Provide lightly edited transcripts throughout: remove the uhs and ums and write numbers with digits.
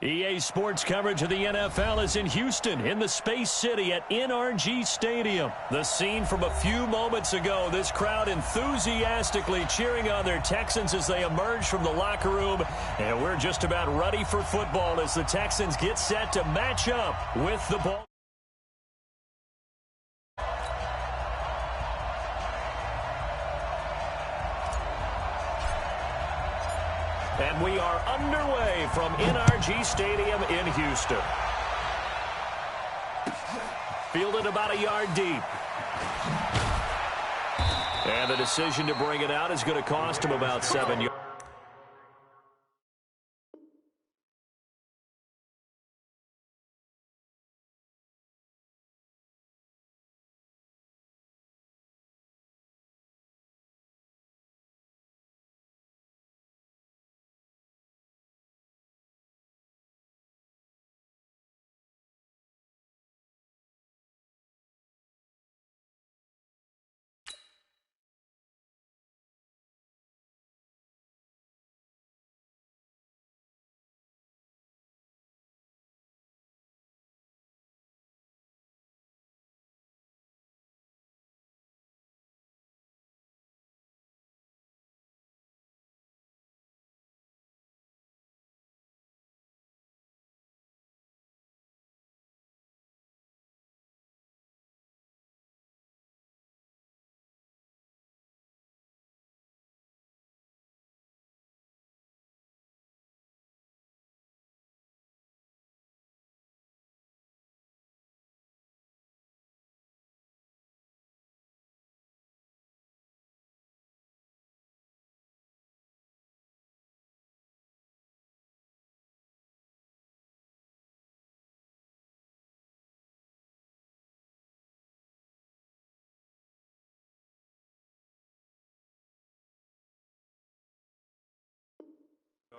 EA Sports coverage of the NFL is in Houston, in the Space City at NRG Stadium. The scene from a few moments ago, this crowd enthusiastically cheering on their Texans as they emerge from the locker room. And we're just about ready for football as the Texans get set to match up with the ball. And we are underway from NRG Stadium in Houston. Fielded about a yard deep. And the decision to bring it out is going to cost him about 7 yards.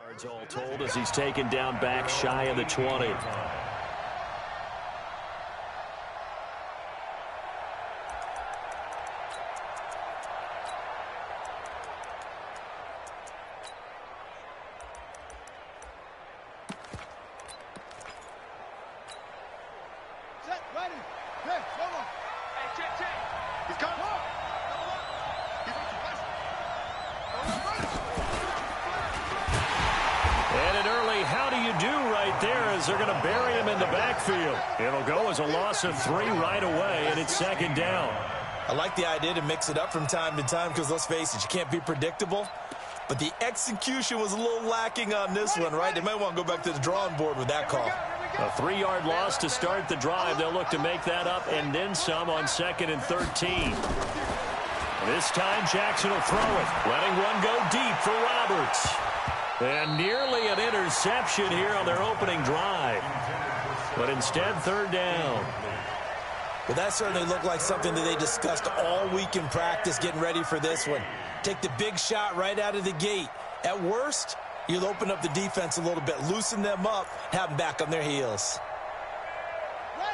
Yards all told as he's taken down back shy of the 20. Set, ready. Hey, come on. Hey, check. He's got it. And an early how do you do right there as they're going to bury him in the backfield. It'll go as a loss of 3 right away, and it's second down. I like the idea to mix it up from time to time because, let's face it, you can't be predictable. But the execution was a little lacking on this one, right? They might want to go back to the drawing board with that call. A 3-yard loss to start the drive. They'll look to make that up and then some on 2nd and 13. This time Jackson will throw it, letting one go deep for Roberts. And nearly an interception here on their opening drive. But instead, 3rd down. Well, that certainly looked like something that they discussed all week in practice getting ready for this one. Take the big shot right out of the gate. At worst, you'll open up the defense a little bit, loosen them up, have them back on their heels.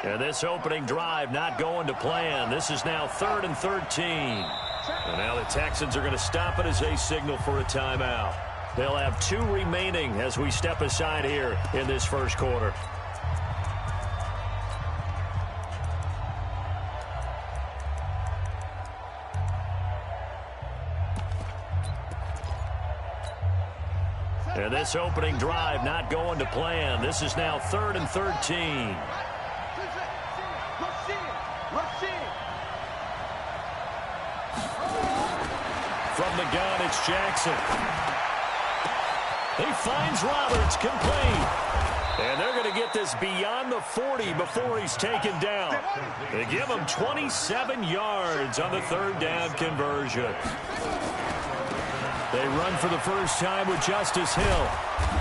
And this opening drive not going to plan. This is now 3rd and 13. And now the Texans are going to stop it as they signal for a timeout. They'll have 2 remaining as we step aside here in this first quarter. And this opening drive not going to plan. This is now 3rd and 13. From the gun, it's Jackson. He finds Roberts complete. And they're going to get this beyond the 40 before he's taken down. They give him 27 yards on the 3rd down conversion. They run for the first time with Justice Hill.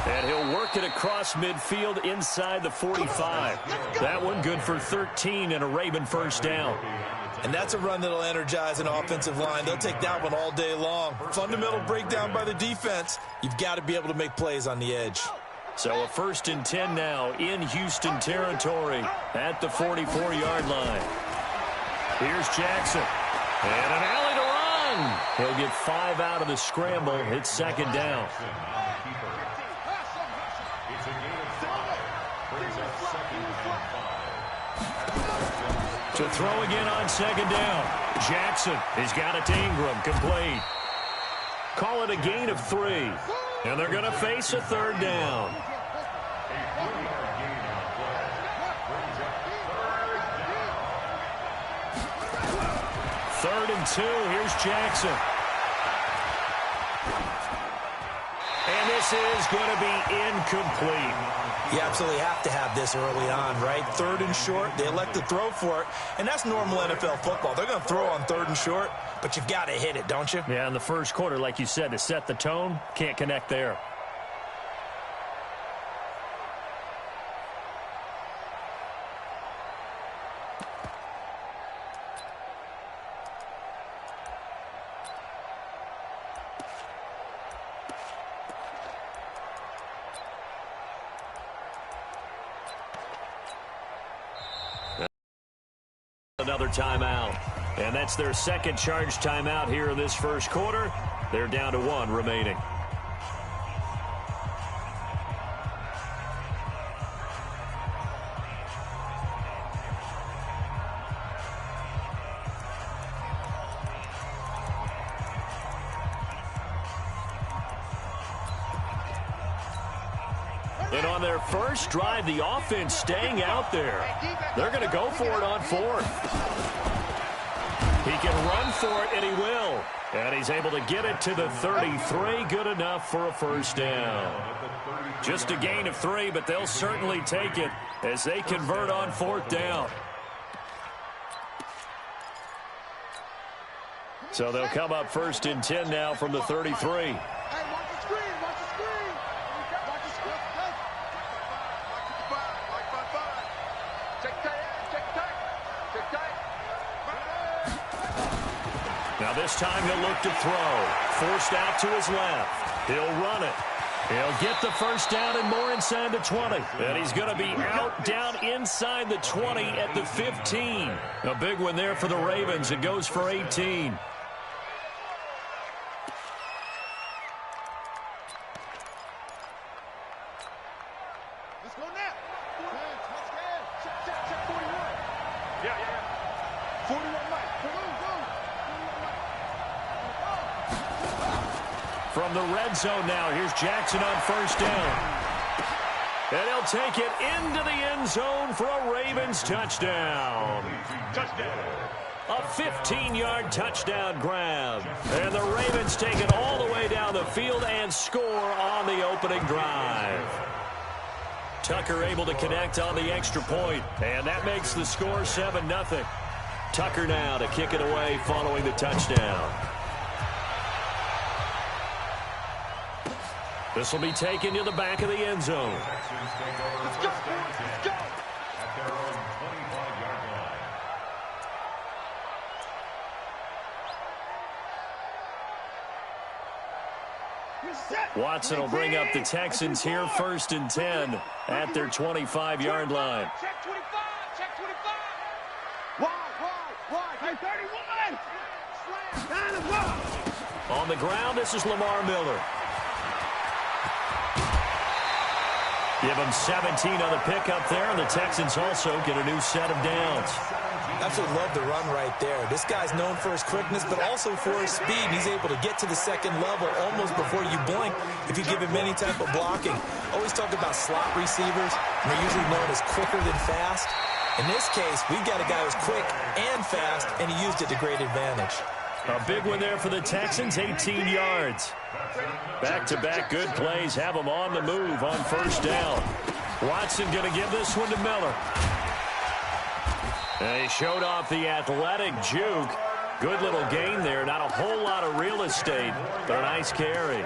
And he'll work it across midfield inside the 45. That one good for 13 and a Raven first down. And that's a run that'll energize an offensive line. They'll take that one all day long. Fundamental breakdown by the defense. You've got to be able to make plays on the edge. So a 1st and 10 now in Houston territory at the 44-yard line. Here's Jackson. And an alley to run. He'll get 5 out of the scramble. It's 2nd down. To throw again on second down. Jackson has got it to Ingram, complete. Call it a gain of 3. And they're going to face a third down. Third and 2. Here's Jackson. And this is going to be incomplete. You absolutely have to have this early on, right? Third and short, they elect to throw for it, and that's normal NFL football. They're going to throw on third and short, but you've got to hit it, don't you? Yeah, in the first quarter, like you said, to set the tone, can't connect there. Another timeout. And that's their second charge timeout here in this first quarter. They're down to 1 remaining. And on their first drive, the offense staying out there. They're going to go for it on 4th. He can run for it, and he will. And he's able to get it to the 33. Good enough for a first down. Just a gain of 3, but they'll certainly take it as they convert on 4th down. So they'll come up 1st and 10 now from the 33. Now this time he'll look to throw. Forced out to his left. He'll run it. He'll get the first down and more inside the 20. And he's going to be out down inside the 20 at the 15. A big one there for the Ravens. It goes for 18. Let's go now. Check 41. Yeah. 41 Mike. From the red zone now, here's Jackson on first down. And he'll take it into the end zone for a Ravens touchdown. A 15-yard touchdown grab. And the Ravens take it all the way down the field and score on the opening drive. Tucker able to connect on the extra point, and that makes the score 7-0. Tucker now to kick it away following the touchdown. This will be taken to the back of the end zone. Let's go, boys. Let's go. Watson will bring up the Texans here 1st and 10 at their 25-yard line. Check 25. Check 25. Wide. Hey, 31. Slam. Down and go. On the ground, this is Lamar Miller. Give him 17 on the pickup there, and the Texans also get a new set of downs. Absolutely love the run right there. This guy's known for his quickness, but also for his speed. And he's able to get to the second level almost before you blink if you give him any type of blocking. Always talk about slot receivers, and they're usually known as quicker than fast. In this case, we've got a guy who's quick and fast, and he used it to great advantage. A big one there for the Texans, 18 yards. Back-to-back good plays have them on the move on first down. Watson going to give this one to Miller. And he showed off the athletic juke. Good little gain there. Not a whole lot of real estate, but a nice carry.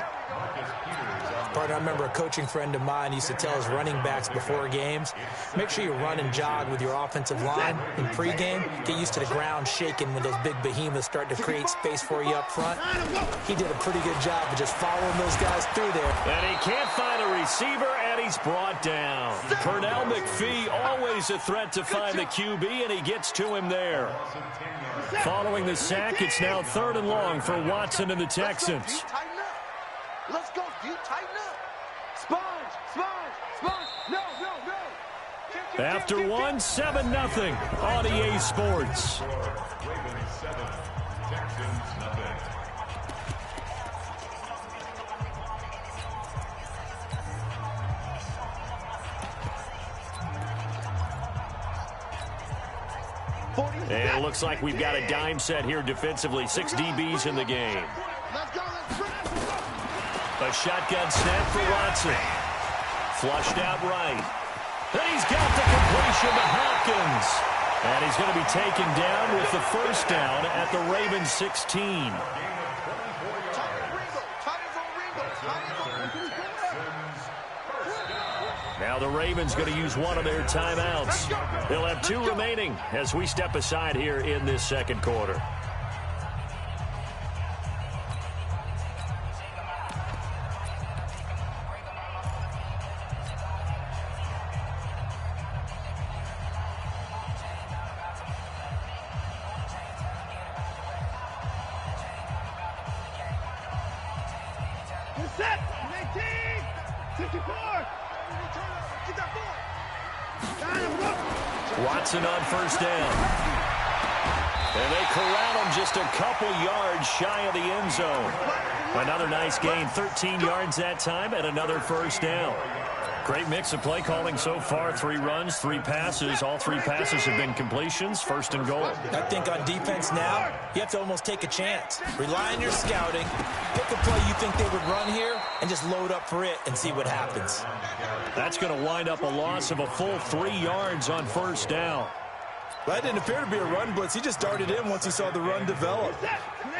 Partner, I remember a coaching friend of mine used to tell his running backs before games, make sure you run and jog with your offensive line in pregame. Get used to the ground shaking when those big behemoths start to create space for you up front. He did a pretty good job of just following those guys through there. And he can't find a receiver, and he's brought down. Pernell McPhee, always a threat to find the QB, and he gets to him there. Following the sack, it's now 3rd and long for Watson and the Texans. Let's go, dude. Tighten up. Sponge. No. Check. After one, 7-0 on EA Sports. Ravens 7, Texans nothing. And it looks like we've got a dime set here defensively. 6 DBs in the game. A shotgun snap for Watson. Flushed out right. And he's got the completion to Hopkins. And he's going to be taken down with the first down at the Ravens 16. Now the Ravens going to use one of their timeouts. They'll have 2 remaining as we step aside here in this second quarter. Set! 19! 54! Get that ball! Watson on first down. And they corral him just a couple yards shy of the end zone. Another nice gain, 13 yards that time, and another first down. Great mix of play calling so far. 3 runs, 3 passes. All 3 passes have been completions. First and goal. I think on defense now, you have to almost take a chance. Rely on your scouting. Pick a play you think they would run here and just load up for it and see what happens. That's going to wind up a loss of a full 3 yards on first down. That didn't appear to be a run blitz. He just darted in once he saw the run develop.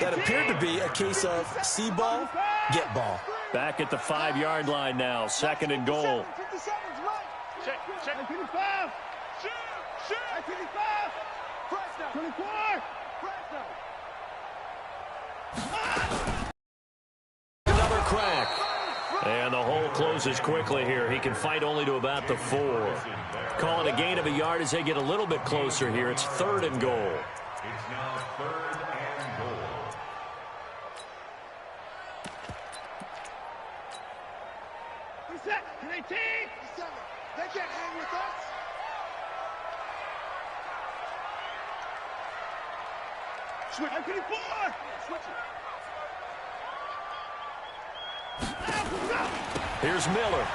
That appeared to be a case of see ball, get ball. Back at the 5-yard line now. Second and goal. 50 seconds, right? Check. 55. Shoot. 55. Press down. 24. Press down. Another crack. And the hole closes quickly here. He can fight only to about the 4. Call it a gain of a yard as they get a little bit closer here. It's third and goal. It's now third and goal. Set. 18. They can't hang with us. Switch. 54. Switch it. Here's Miller.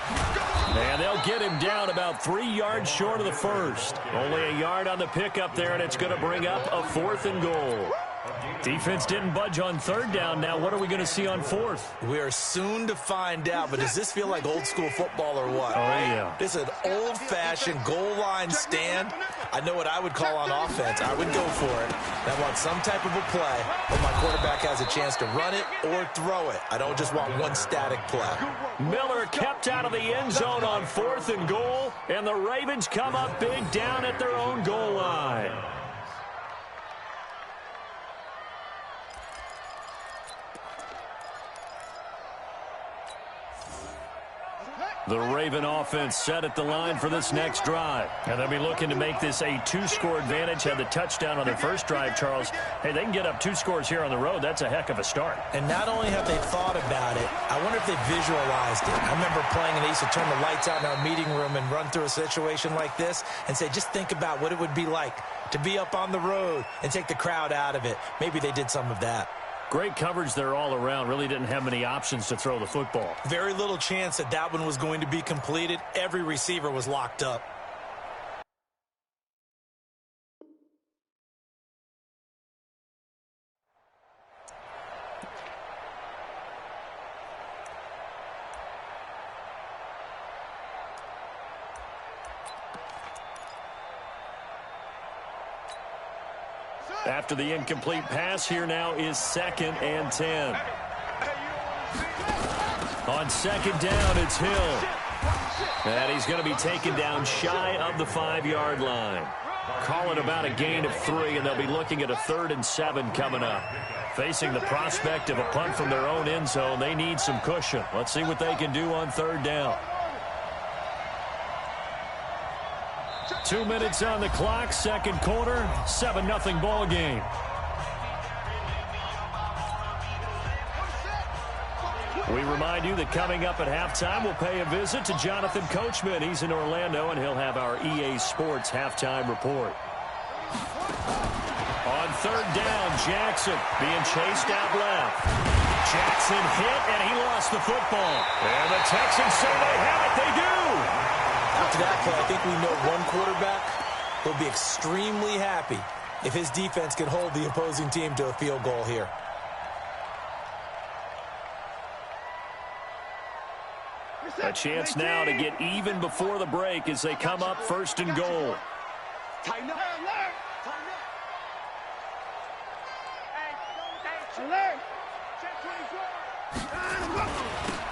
And they'll get him down about 3 yards short of the first. Only a yard on the pickup there, and it's going to bring up a 4th and goal. Defense didn't budge on third down. Now what are we going to see on 4th? We are soon to find out, but does this feel like old school football or what? Oh, yeah. This is an old-fashioned goal line stand. I know what I would call on offense. I would go for it. And I want some type of a play where my quarterback has a chance to run it or throw it. I don't just want one static play. Miller kept out of the end zone on 4th and goal, and the Ravens come up big down at their own goal line. The Raven offense set at the line for this next drive. And they'll be looking to make this a 2-score advantage. Had the touchdown on their first drive, Charles. Hey, they can get up 2 scores here on the road. That's a heck of a start. And not only have they thought about it, I wonder if they visualized it. I remember playing and they used to turn the lights out in our meeting room and run through a situation like this and say, just think about what it would be like to be up on the road and take the crowd out of it. Maybe they did some of that. Great coverage there all around. Really didn't have many options to throw the football. Very little chance that that one was going to be completed. Every receiver was locked up. After the incomplete pass, here now is 2nd and 10. On second down, it's Hill. And he's going to be taken down shy of the 5-yard line. Call it about a gain of 3, and they'll be looking at a 3rd and 7 coming up. Facing the prospect of a punt from their own end zone, they need some cushion. Let's see what they can do on 3rd down. 2 minutes on the clock, second quarter, 7-0 ball game. 1 We remind you that coming up at halftime, we'll pay a visit to Jonathan Coachman. He's in Orlando, and he'll have our EA Sports halftime report. On third down, Jackson being chased out left. Jackson hit, and he lost the football. And the Texans say they have it. They do. After that play, I think we know one quarterback will be extremely happy if his defense can hold the opposing team to a field goal here. A chance now to get even before the break as they come up first and goal. Tighten up.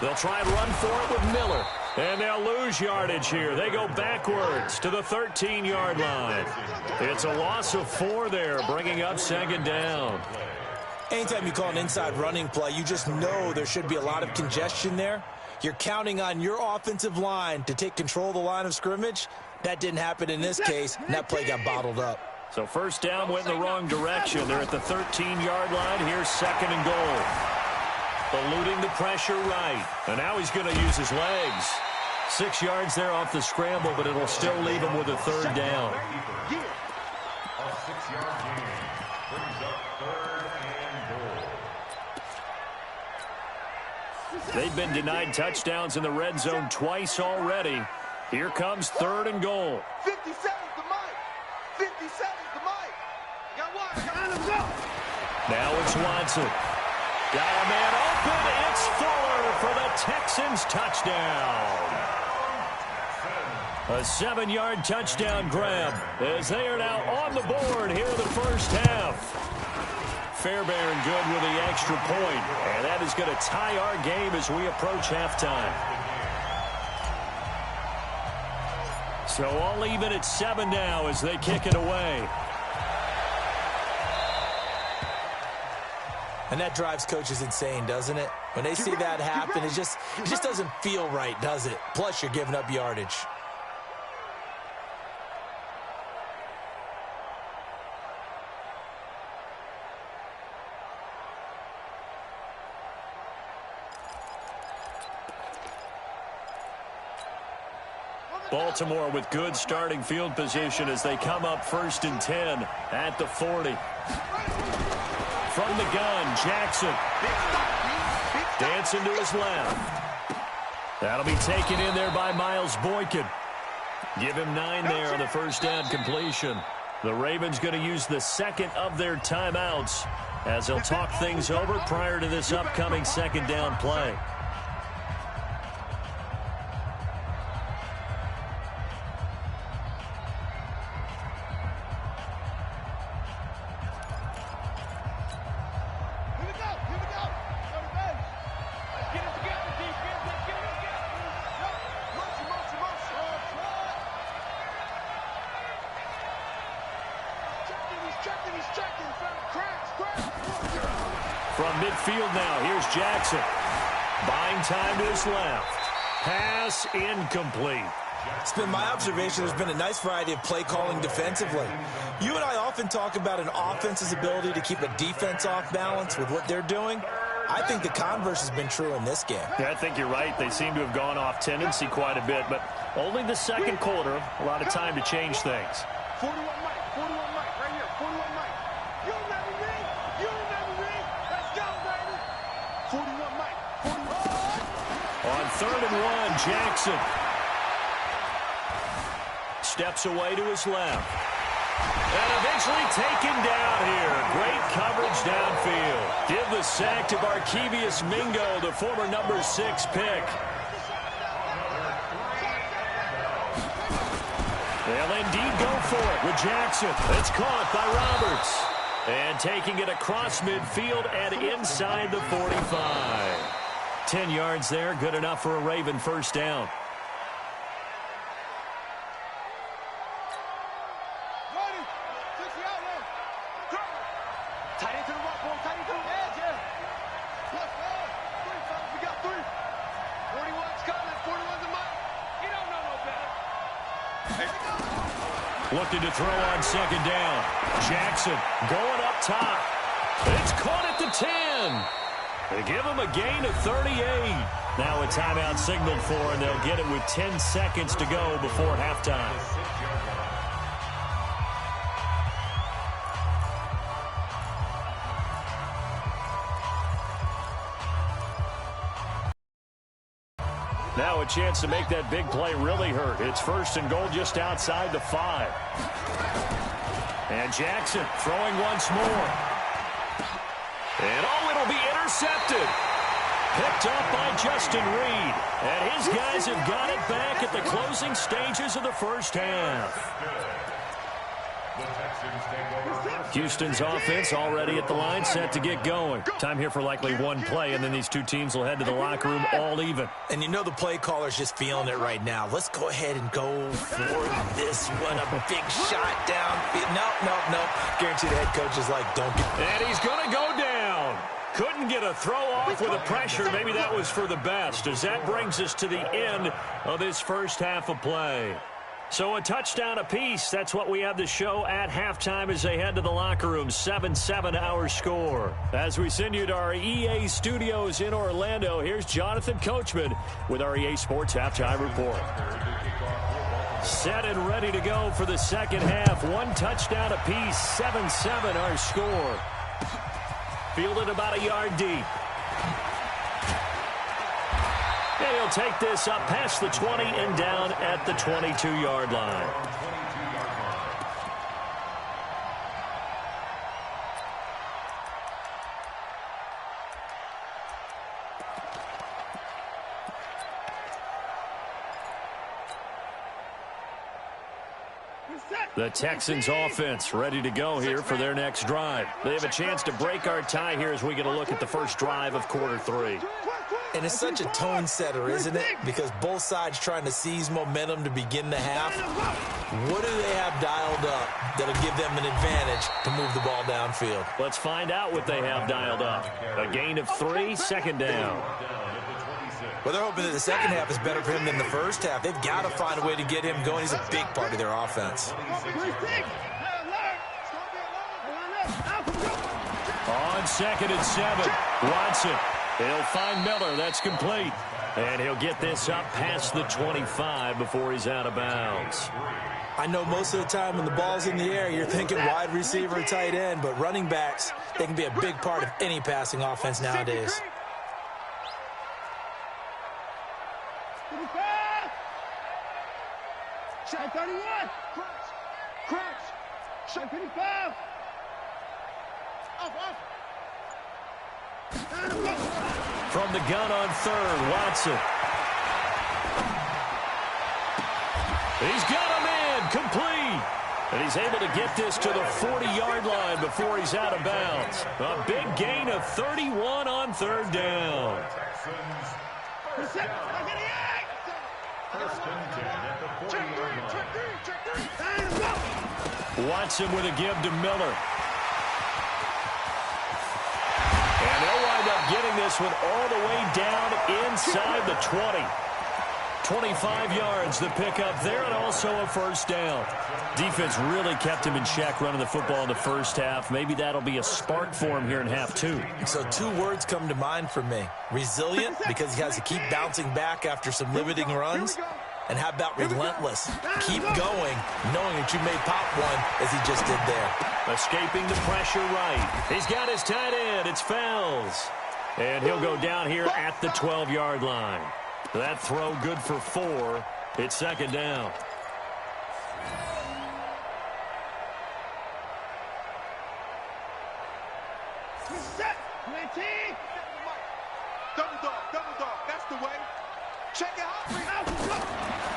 They'll try and run for it with Miller. And they'll lose yardage here. They go backwards to the 13-yard line. It's a loss of 4 there, bringing up second down. Anytime you call an inside running play, you just know there should be a lot of congestion there. You're counting on your offensive line to take control of the line of scrimmage. That didn't happen in this case, and that play got bottled up. So first down went in the wrong direction. They're at the 13-yard line. Here's second and goal. Eluding the pressure right. And now he's going to use his legs. 6 yards there off the scramble, but it'll still leave him with a third down. A 6-yard gain brings up third and goal. They've been denied touchdowns in the red zone twice already. Here comes third and goal. 57 to Mike. 57 to Mike. Got one. Now it's Watson. Got a man open. It's Fuller for the Texans touchdown. A 7-yard touchdown grab as they are now on the board here in the first half. Fairbairn good with the extra point, and that is going to tie our game as we approach halftime. So all even at 7 now as they kick it away. And that drives coaches insane, doesn't it? When they see that happen, it just doesn't feel right, does it? Plus, you're giving up yardage. Baltimore with good starting field position as they come up first and 10 at the 40. From the gun, Jackson. Dancing to his left. That'll be taken in there by Miles Boykin. Give him 9 there on the first down completion. The Ravens going to use the second of their timeouts as they'll talk things over prior to this upcoming second down play. From midfield now, here's Jackson. Buying time to his left. Pass incomplete. It's been my observation there's been a nice variety of play calling defensively. You and I often talk about an offense's ability to keep a defense off balance with what they're doing. I think the converse has been true in this game. Yeah, I think you're right. They seem to have gone off tendency quite a bit, but only the second quarter, a lot of time to change things. 41 Mike, 41 Mike, right here, 41 Mike. You remember me? You remember me? Let's go, baby. 41 Mike, 41. On third and 1, Jackson. Steps away to his left. And eventually taken down here. Great coverage downfield. Give the sack to Barkevious Mingo, the former number 6 pick. They'll indeed go for it with Jackson. It's caught by Roberts. And taking it across midfield and inside the 45. 10 yards there, good enough for a Raven first down. Tight into the rock, boy. Tight into the edge, yeah. Let's go. 3, fellas. We got 3. 41's coming. 41's a mile. You don't know no better. Here we go. Looking to throw on second down. Jackson going up top. It's caught at the 10. They give them a gain of 38. Now a timeout signaled for, and they'll get it with 10 seconds to go before halftime. Now a chance to make that big play really hurt. It's first and goal just outside the 5. And Jackson throwing once more. And it'll be intercepted. Picked up by Justin Reed. And his guys have got it back at the closing stages of the first half. Houston's offense already at the line, set to get going. Time here for likely one play, and then these two teams will head to the locker room all even. And you know the play caller's just feeling it right now. Let's go ahead and go for this one. A big shot downfield. No. Guarantee the head coach is like, don't get... And he's going to go down. Couldn't get a throw off with the pressure. Maybe that was for the best, as that brings us to the end of this first half of play. So a touchdown apiece. That's what we have to show at halftime as they head to the locker room. 7-7 our score. As we send you to our EA studios in Orlando, here's Jonathan Coachman with our EA Sports Halftime Report. Set and ready to go for the second half. One touchdown apiece. 7-7 our score. Fielded about a yard deep. And he'll take this up past the 20 and down at the 22-yard line. The Texans offense ready to go here for their next drive. They have a chance to break our tie here as we get a look at the first drive of quarter 3. And it's such a tone setter, isn't it? Because both sides trying to seize momentum to begin the half. What do they have dialed up that'll give them an advantage to move the ball downfield? Let's find out what they have dialed up. A gain of 3, second down. Well, they're hoping that the second half is better for him than the first half. They've got to find a way to get him going. He's a big part of their offense. On 2nd and 7, Watson. He'll find Miller. That's complete. And he'll get this up past the 25 before he's out of bounds. I know most of the time when the ball's in the air, you're thinking wide receiver, tight end, but running backs, they can be a big part of any passing offense nowadays. Shot 31. Crouch. Shot 55. Off. From the gun on 3rd, Watson. He's got him in, complete. And he's able to get this to the 40-yard line before he's out of bounds. A big gain of 31 on 3rd down. Watson with a give to Miller. And they'll wind up getting this one all the way down inside the 20. 25 yards the pickup there, and also a first down. Defense really kept him in check running the football in the first half. Maybe that'll be a spark for him here in half 2. So 2 words come to mind for me. Resilient, because he has to keep bouncing back after some limiting runs. And how about relentless? Keep going, knowing that you may pop one as he just did there. Escaping the pressure right. He's got his tight end. It's Fells. And he'll go down here at the 12-yard line. That throw good for 4. It's second down. Set. 19. Double dog. That's the way. Check it out.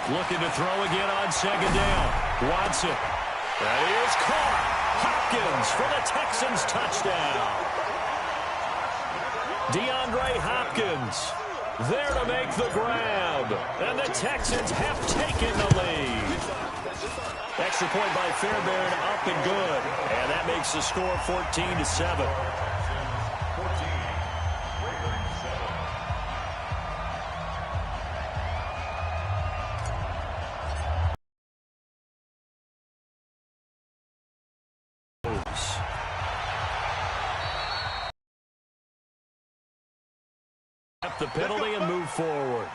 Looking to throw again on second down. Watson. That is caught. Hopkins for the Texans touchdown. DeAndre Hopkins there to make the grab. And the Texans have taken the lead. Extra point by Fairbairn, up and good. And that makes the score 14-7. the penalty and move forward.